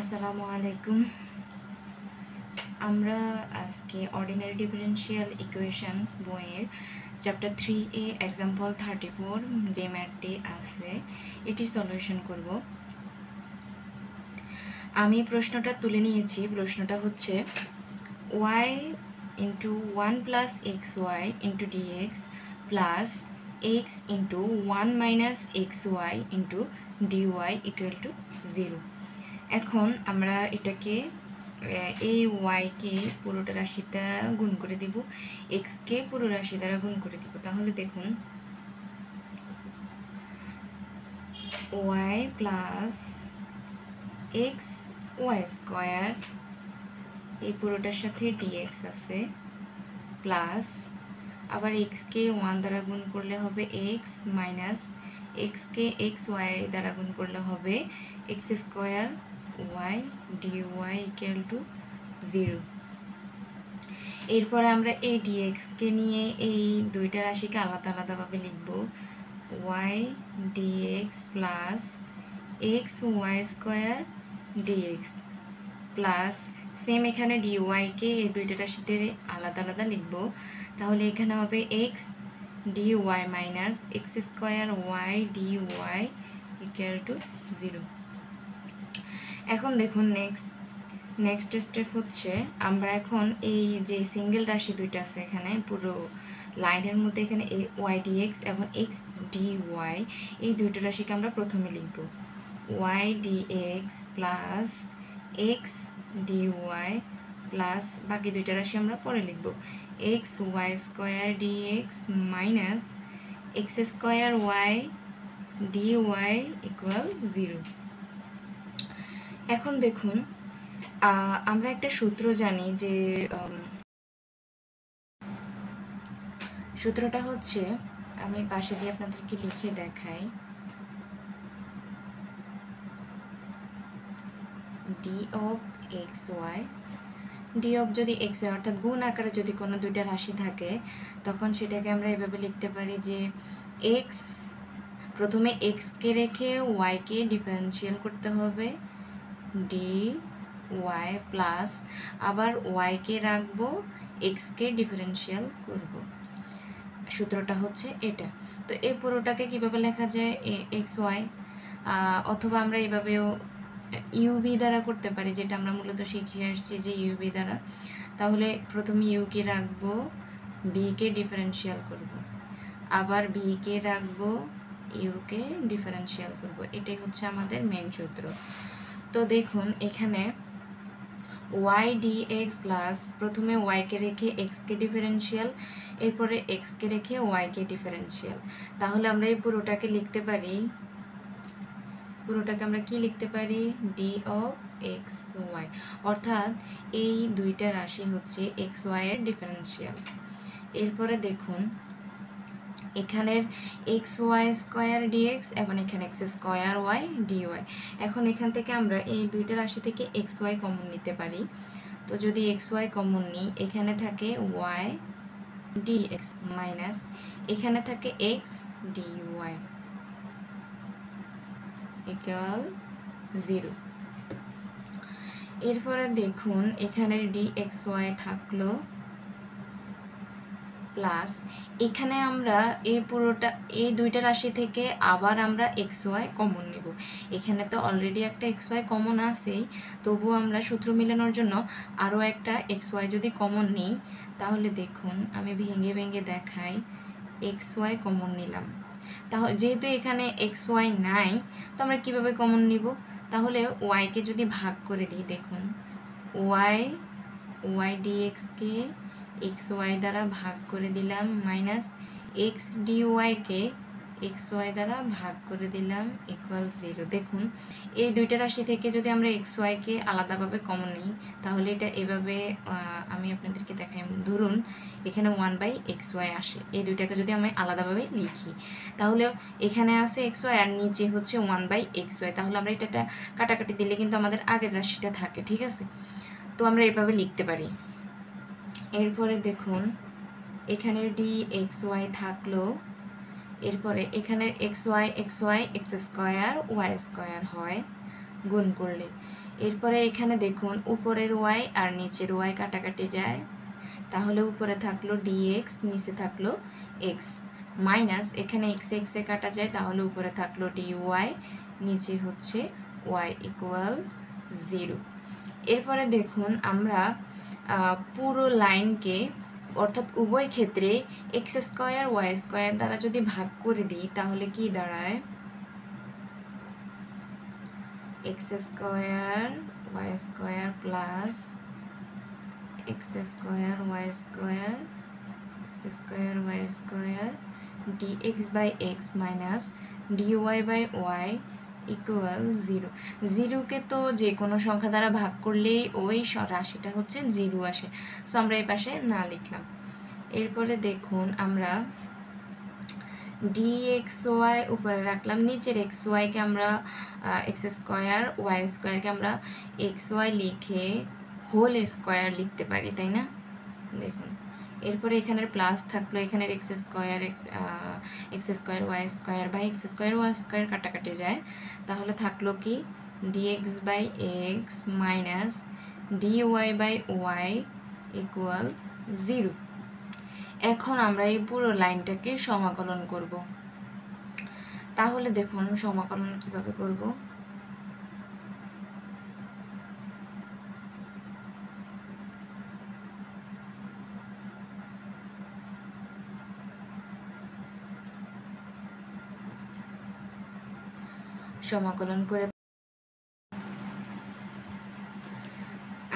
আসসালামু আলাইকুম। আমরা আজকে অর্ডিনারি ডিফারেনশিয়াল ইকুয়েশনস বইয়ের চ্যাপ্টার 3A এক্সাম্পল 34 যে ম্যাথটি আছে এটি সলিউশন করব। আমি প্রশ্নটা তুলে নিয়েছি। প্রশ্নটা হচ্ছে y into 1 plus x y into dx plus x into 1 minus x y into dy equal to 0। এখন আমরা এটাকে এই ওয়াইকে পুরোটা রাশি দ্বারা গুণ করে দিব, এক্সকে পুরো রাশি দ্বারা গুণ করে দিব। তাহলে দেখুন y plus x y square, এই পুরোটার সাথে ডিএক্স আছে, প্লাস আবার এক্সকে 1 দ্বারা গুণ করলে হবে এক্স, মাইনাস এক্সকে এক্স ওয়াই দ্বারা গুণ করলে হবে x square y dy equal to 0। এরপরে আমরা এই ডিএক্সকে নিয়ে এই দুইটা রাশিকে আলাদা আলাদাভাবে লিখব। Y dx plus x y square dx plus same এখানে ডিওয়াইকে এই দুইটা রাশিতে আলাদা আলাদা লিখব। তাহলে এখানে হবে x dy minus x square y dy equal to 0। এখন দেখুন নেক্সট স্টেপ হচ্ছে আমরা এখন এই যে সিঙ্গেল রাশি দুইটা আছে এখানে পুরো লাইনের মধ্যে, এখানে ওয়াই ডিএক্স এবং এক্স ডিওয়াই এই দুইটা রাশিকে আমরা প্রথমে লিখব। Y dx plus x dy plus বাকি দুইটা রাশি আমরা পরে লিখব x y square dx minus x square y dy equal 0। এখন দেখুন আমরা একটা সূত্র জানি, যে সূত্রটা হচ্ছে, আমি পাশে দিয়ে আপনাদেরকে লিখে দেখাই, d of x y, d of যদি এক্স ওয়াই অর্থাৎ গুণ আকারে যদি কোনো দুইটা রাশি থাকে তখন সেটাকে আমরা এভাবে লিখতে পারি যে এক্স, প্রথমে এক্সকে রেখে ওয়াইকে ডিফারেন্সিয়াল করতে হবে ডি ওয়াই প্লাস আবার ওয়াইকে রাখবো এক্সকে ডিফারেন্সিয়াল করব। সূত্রটা হচ্ছে এটা। তো এই পুরোটাকে কিভাবে লেখা যায় এক্স ওয়াই, অথবা আমরা এভাবেও ইউবি দ্বারা করতে পারি, যেটা আমরা মূলত শিখে আসছি যে ইউবি দ্বারা। তাহলে প্রথমে ইউকে রাখবো, বিকে ডিফারেন্সিয়াল করব, আবার বিকে রাখবো, ইউকে ডিফারেন্সিয়াল করব। এটাই হচ্ছে আমাদের মেন সূত্র। তো দেখুন এখানে ওয়াই ডিএক্স প্লাস প্রথমে ওয়াইকে রেখে এক্সকে ডিফারেন্সিয়াল, এরপরে এক্সকে রেখে ওয়াইকে ডিফারেন্সিয়াল। তাহলে আমরা এই পুরোটাকে লিখতে পারি, পুরোটাকে আমরা কি লিখতে পারি, ডি অফ এক্স ওয়াই, অর্থাৎ এই দুইটা রাশি হচ্ছে এক্স ওয়াই এর ডিফারেন্সিয়াল। এরপরে দেখুন এখানের এক্স ওয়াই স্কোয়ার ডিএক্স এবং এখানে এক্স স্কোয়ার ওয়াই ডিওয়াই। এখন এখান থেকে আমরা এই দুইটা রাশি থেকে এক্স ওয়াই কমন নিতে পারি। তো যদি এক্স ওয়াই কমন নিই, এখানে থাকে ওয়াই ডিএক্স মাইনাস এখানে থাকে এক্স ডিওয়াই ইকুয়াল 0। এরপরে দেখুন এখানে ডিএক্স ওয়াই থাকলো প্লাস এখানে আমরা এই দুইটা রাশি থেকে আবার আমরা এক্স ওয়াই কমন নেব। এখানে তো অলরেডি একটা এক্স ওয়াই কমন আছেই, তবুও আমরা সূত্র মিলানোর জন্য আরও একটা এক্স ওয়াই যদি কমন নিই, তাহলে দেখুন আমি ভেঙে ভেঙে দেখাই, এক্স ওয়াই কমন নিলাম। তাহলে যেহেতু এখানে এক্স ওয়াই নাই, তো আমরা কীভাবে কমন নিব, তাহলে ওয়াইকে যদি ভাগ করে দিই, দেখুন ওয়াই ডিএক্সকে এক্স ওয়াই দ্বারা ভাগ করে দিলাম মাইনাস এক্স ডিওয়াইকে এক্স ওয়াই দ্বারা ভাগ করে দিলাম ইকুয়াল 0। দেখুন এই দুইটা রাশি থেকে যদি আমরা এক্স ওয়াইকে আলাদাভাবে কমন নিই, তাহলে এটা এভাবে আমি আপনাদেরকে দেখাই। ধরুন এখানে 1/xy আসে, এই দুইটাকে যদি আমি আলাদাভাবে লিখি, তাহলে এখানে আছে এক্স ওয়াই আর নিচে হচ্ছে 1/xy। তাহলে আমরা এটা কাটাকাটি দিলে কিন্তু আমাদের আগের রাশিটা থাকে, ঠিক আছে? তো আমরা এভাবে লিখতে পারি। এরপরে দেখুন এখানে ডি এক্স ওয়াই থাকলো, এরপরে এখানে x y x square y square হয় গুণ করলে, এরপরে এখানে দেখুন উপরের ওয়াই আর নিচের ওয়াই কাটাকাটি যায়, তাহলে উপরে থাকলো ডিএক্স, নিচে থাকলো এক্স, মাইনাস এখানে এক্স এক্সে কাটা যায়, তাহলে উপরে থাকলো ডিওয়াই, নিচে হচ্ছে ওয়াই ইকুয়াল 0। এরপরে দেখুন আমরা পুরো লাইনকে অর্থাৎ উভয় ক্ষেত্রে এক্স স্কোয়ার ওয়াই স্কোয়ার দ্বারা যদি ভাগ করে দিই তাহলে কি দাঁড়ায়, x square y square plus x square y square x square y square dx by x minus dy by y equal 0। 0কে তো যে কোনো সংখ্যা দ্বারা ভাগ করলেই ওই রাশিটা হচ্ছে 0 আসে, সো আমরা এই পাশে না লিখলাম। এরপরে দেখুন আমরা ডিএক্স ওয়াই উপরে রাখলাম, নিচের এক্স ওয়াইকে আমরা এক্স স্কোয়ার ওয়াই স্কোয়ারকে আমরা এক্স ওয়াই লিখে হোল স্কোয়ার লিখতে পারি, তাই না? দেখুন এরপরে এখানের প্লাস থাকলো, এখানের এক্স স্কোয়ার ওয়াই স্কোয়ার বা এক্স স্কোয়ার ওয়াই স্কোয়ার কাটাকাটি যায়, তাহলে থাকলো কি dx by x minus dy by y equal 0। এখন আমরা এই পুরো লাইনটাকে সমাকলন করব। তাহলে দেখুন সমাকলন কিভাবে করব। সমাকলন করে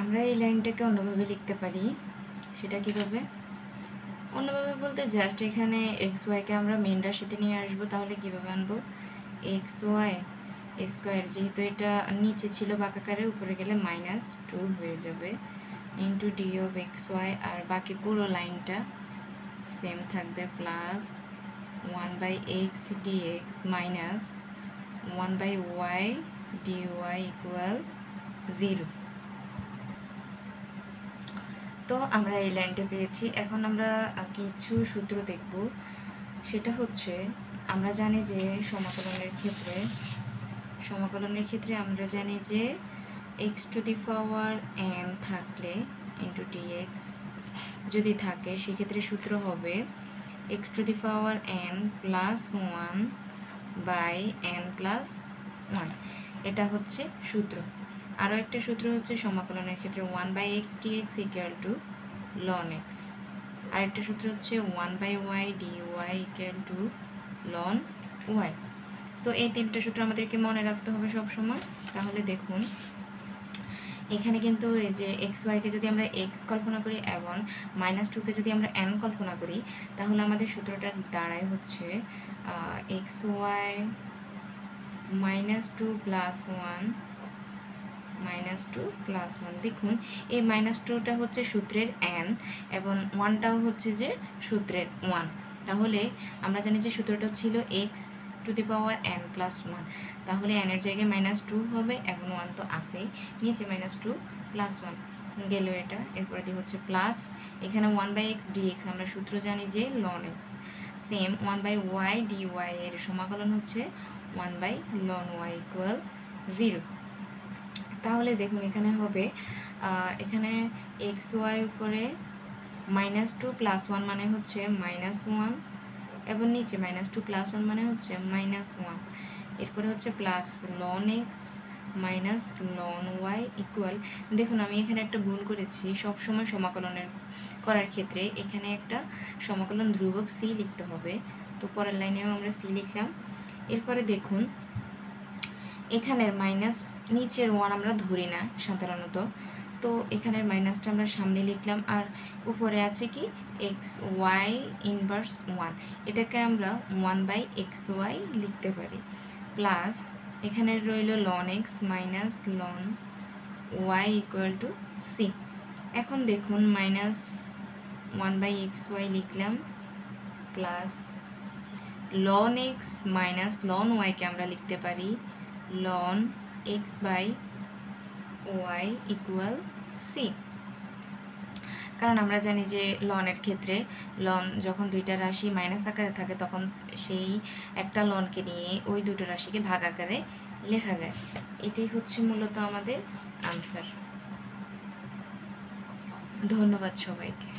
আমরা এই লাইনটাকে অন্যভাবে লিখতে পারি। সেটা কিভাবে? অন্যভাবে বলতে জাস্ট এখানে এক্স ওয়াইকে আমরা মেন রাশিতে নিয়ে আসবো। তাহলে কিভাবে আনবো? এক্স ওয়াই স্কোয়ার, যেহেতু এটা নিচে ছিল বাঁকাকারে, উপরে গেলে -2 হয়ে যাবে, into d of x y, আর বাকি পুরো লাইনটা সেম থাকবে, plus 1/x dx minus 1/y dy equal 0। তো আমরা এই লাইনটা পেয়েছি। এখন আমরা কিছু সূত্র দেখব। সেটা হচ্ছে আমরা জানি যে সমাকলনের ক্ষেত্রে আমরা জানি যে x⁴n থাকলে ইন্টু dx যদি থাকে, সেক্ষেত্রে সূত্র হবে x⁴n + 1/n+1। এটা হচ্ছে সূত্র। আরও একটা সূত্র হচ্ছে সমাকলনের ক্ষেত্রে 1/x dx = ln x। আরেকটা সূত্র হচ্ছে 1/y dy = ln y। So এই তিনটা সূত্র আমাদেরকে মনে রাখতে হবে সব সময়। তাহলে দেখুন এখানে কিন্তু এই যে এক্স ওয়াইকে যদি আমরা এক্স কল্পনা করি এবং -2কে যদি আমরা n কল্পনা করি, তাহলে আমাদের সূত্রটা দাঁড়ায় হচ্ছে এক্স ওয়াই -2 + 1 দেখুন এই -2টা হচ্ছে সূত্রের n এবং 1টাও হচ্ছে যে সূত্রের 1। তাহলে আমরা জানি যে সূত্রটা ছিল x⁴n+1, তাহলে n এর জায়গায় -2 হবে এবং 1 তো আছেই, নিচে -2 + 1 গেল এটা। এরপরে দিয়ে হচ্ছে প্লাস এখানে 1/x dx আমরা সূত্র জানি যে ln x, same 1/y dy এর সমাকলন হচ্ছে 1/ln y ইকুয়াল 0। তাহলে দেখুন এখানে হবে এখানে এক্স ওয়াই উপরে -2 + 1 মানে হচ্ছে -1 এবং নিচে -2 + 1 মানে হচ্ছে -1। এরপরে হচ্ছে plus ln x minus ln y equal, দেখুন আমি এখানে একটা ভুল করেছি। সব সময় সমাকলনের করার ক্ষেত্রে এখানে একটা সমাকলন ধ্রুবক c লিখতে হবে, তো পরের লাইনেও আমরা c লিখলাম। এরপরে দেখুন এখানের মাইনাস নিচের 1 আমরা ধরি না সাধারণত, তো এখানের মাইনাসটা আমরা সামনে লিখলাম, আর উপরে আছে কি এক্স ওয়াই ইনভার্স 1, এটাকে আমরা 1/xy লিখতে পারি, প্লাস এখানে রইল ln x minus ln y equal to c। এখন দেখুন -1/xy লিখলাম, plus ln x minus ln y কে আমরা লিখতে পারি ln x/y ইকুয়াল c। কারণ আমরা জানি যে ln এর ক্ষেত্রে ln যখন দুইটা রাশি মাইনাস আকারে থাকে তখন সেই একটা lnকে নিয়ে ওই দুটো রাশিকে ভাগ আকারে লেখা যায়। এটাই হচ্ছে মূলত আমাদের আনসার। ধন্যবাদ সবাইকে।